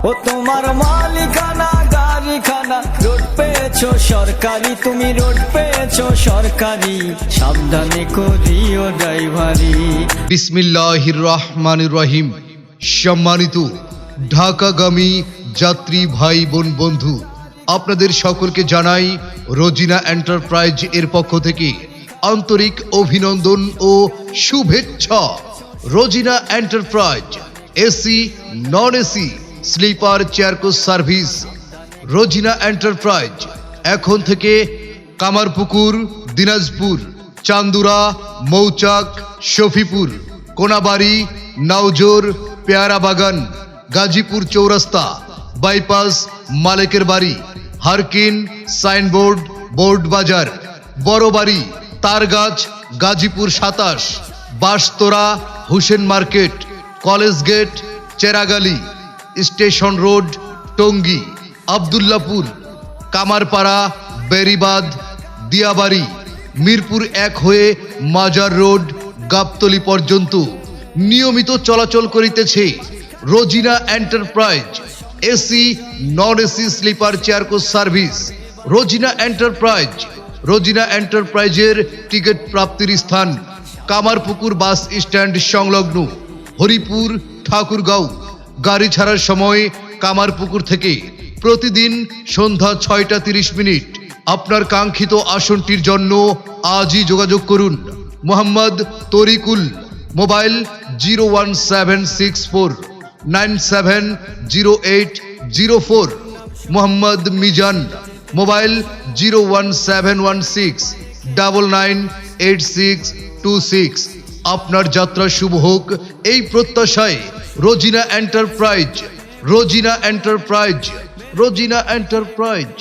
ও তোমার মালিকানা গাড়িখানা রোড পেয়েছো সরকারি, তুমি রোড পেয়েছো সরকারি, সাবধানে করিও ড্রাইভারি। বিসমিল্লাহির রহমানির রহিম। সম্মানিত ঢাকাগামী যাত্রী ভাই বোন বন্ধু, আপনাদের সকলকে জানাই রোজিনা এন্টারপ্রাইজ এর পক্ষ থেকে আন্তরিক অভিনন্দন ও শুভেচ্ছা। Rojina enterprise AC, non AC, sleeper chair coach service. Rozina enterprise এখন থেকে কামারপুকুর, দিনাজপুর, চান্দুরা, মৌচাক, শফিপুর, কোনাবাড়ি, নাওজোর, পেয়ারা বাগান, গাজীপুর চৌরাস্তা, বাইপাস, মালেকের বাড়ি, হারকিন, signboard, board Bazar, Barabari, Targachh, Gazipur 27, Banshtora, Hussain market, college gate, Cheragali, station road, Tongi, Abdullapur, Kamarpara, Beribad, Diabari, Mirpur 1 হয়ে মাজার রোড, গাবতলী পর্যন্ত নিয়মিত চলাচল করিতেছে Rozina enterprise AC, non AC, sleeper chair coach service. Rozina enterprise, Rozina এন্টারপ্রাইজের টিকিট প্রাপ্তির স্থান কামারপুকুর বাস স্ট্যান্ড সংলগ্ন হরিপুর, ঠাকুরগাঁও। গাড়ি ছাড়ার সময় কামারপুকুর থেকে প্রতিদিন সন্ধ্যা 6টা 30 আপনার কাঙ্ক্ষিত আসনটির জন্য আজই যোগাযোগ করুন। মোহাম্মদ তরিকুল, মোবাইল 01764970804। মোহাম্মদ মিজান, মোবাইল 01716998626। আপনার যাত্রা শুভ হোক এই প্রত্যাশায় Rojina enterprise, Rojina enterprise, Rojina enterprise.